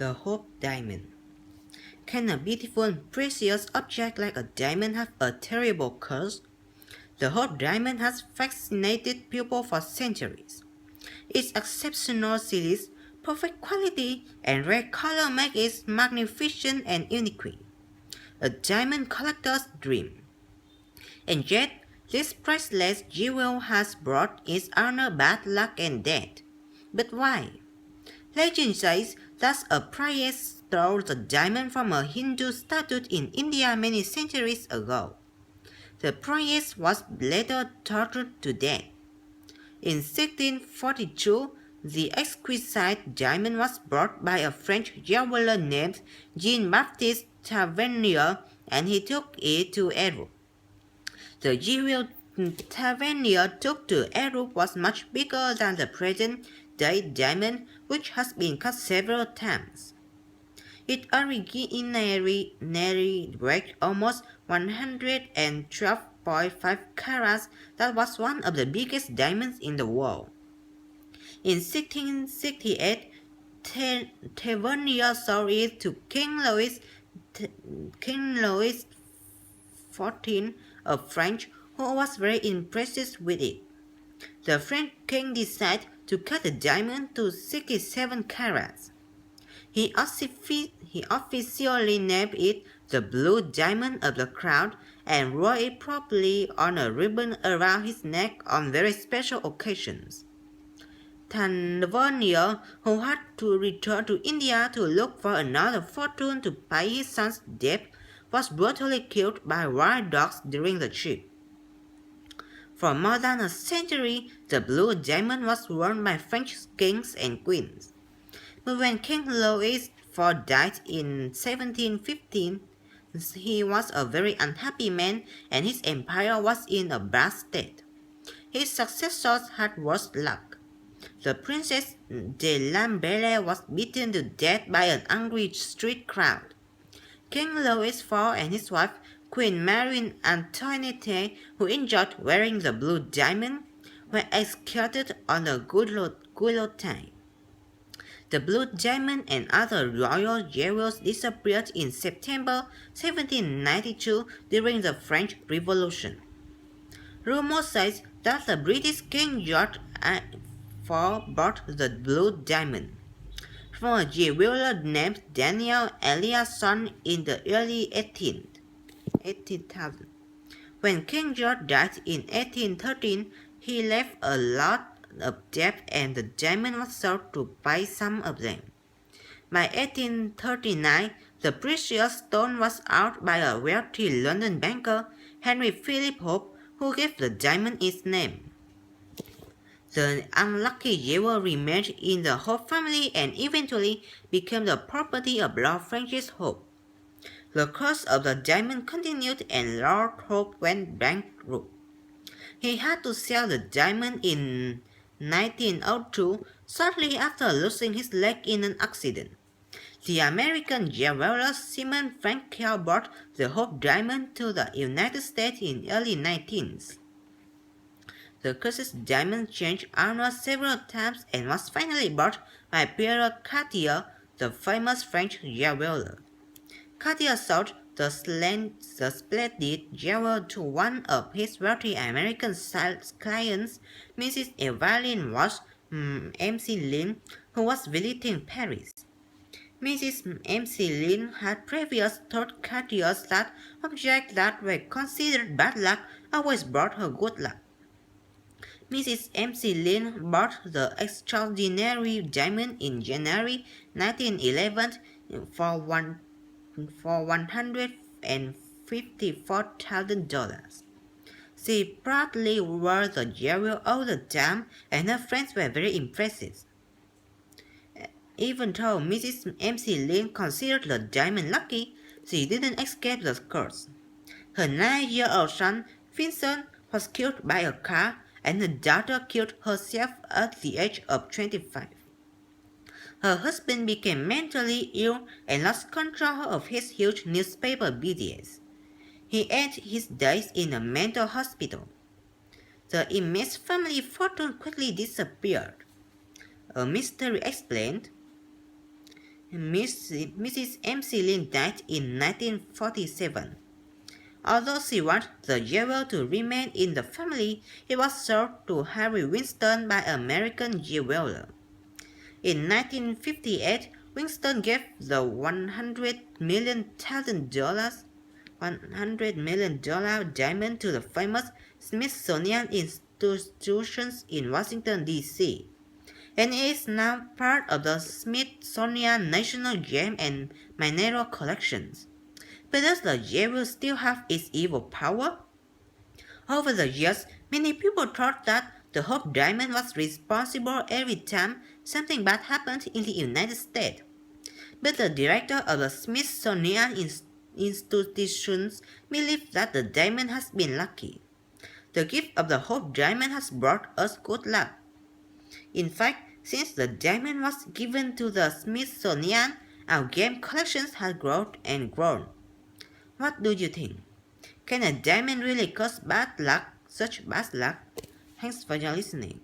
The Hope Diamond. Can a beautiful and precious object like a diamond have a terrible curse? The Hope Diamond has fascinated people for centuries. Its exceptional series, perfect quality, and rare color make it magnificent and unique. A diamond collector's dream. And yet, this priceless jewel has brought its owner bad luck and death. But why? Legend says that a priest stole the diamond from a Hindu statue in India many centuries ago. The priest was later tortured to death. In 1642, the exquisite diamond was brought by a French jeweler named Jean-Baptiste Tavernier, and he took it to Europe. The jewel Tavernier took to Europe was much bigger than the present-day diamond, which has been cut several times. It originally weighed almost 112.5 carats. That was one of the biggest diamonds in the world. In 1668, Tavernier sold it to King Louis XIV of France, who was very impressed with it. The French king decided to cut the diamond to 67 carats. He officially named it the Blue Diamond of the Crown and wore it properly on a ribbon around his neck on very special occasions. Tavernier, who had to return to India to look for another fortune to pay his son's debt, was brutally killed by wild dogs during the trip. For more than a century, the blue diamond was worn by French kings and queens. But when King Louis XIV died in 1715, he was a very unhappy man and his empire was in a bad state. His successors had worse luck. The Princess de Lamballe was beaten to death by an angry street crowd. King Louis XIV and his wife, Queen Marie Antoinette, who enjoyed wearing the blue diamond, were executed on the guillotine. The blue diamond and other royal jewels disappeared in September 1792 during the French Revolution. Rumor says that the British King George IV bought the blue diamond from a jeweler named Daniel Eliasson in the early 18,000. When King George died in 1813, he left a lot of debt and the diamond was sold to pay some of them. By 1839, the precious stone was owned by a wealthy London banker, Henry Philip Hope, who gave the diamond its name. The unlucky jewel remained in the Hope family and eventually became the property of Lord Francis Hope. The curse of the diamond continued and Lord Hope went bankrupt. He had to sell the diamond in 1902, shortly after losing his leg in an accident. The American jeweler Simon Frankel brought the Hope diamond to the United States in early 19th. The cursed diamond changed owners several times and was finally bought by Pierre Cartier, the famous French jeweler. Cartier sold the splendid jewel to one of his wealthy American clients, Mrs. Evelyn Watts M.C. Lin, who was visiting Paris. Mrs. M.C. Lin had previously told Cartier that objects that were considered bad luck always brought her good luck. Mrs. M.C. Lin bought the extraordinary diamond in January 1911 for $154,000. She proudly wore the jewel all the time and her friends were very impressed. Even though Mrs. M.C. Lin considered the diamond lucky, she didn't escape the curse. Her 9-year-old son, Vincent, was killed by a car and her daughter killed herself at the age of 25. Her husband became mentally ill and lost control of his huge newspaper business. He ended his days in a mental hospital. The immense family fortune quickly disappeared. A mystery explained. Mrs. MC Lin died in 1947. Although she wanted the jewel to remain in the family, it was sold to Harry Winston by an American jeweler. In 1958, Winston gave the $100 million diamond to the famous Smithsonian Institution in Washington, D.C., and it is now part of the Smithsonian National Gem and Mineral Collections. But does the jewel still have its evil power? Over the years, many people thought that the Hope Diamond was responsible every time something bad happened in the United States. But the director of the Smithsonian Institutions believes that the diamond has been lucky. The gift of the Hope Diamond has brought us good luck. In fact, since the diamond was given to the Smithsonian, our gem collections have grown and grown. What do you think? Can a diamond really cause bad luck, such bad luck? Thanks for your listening.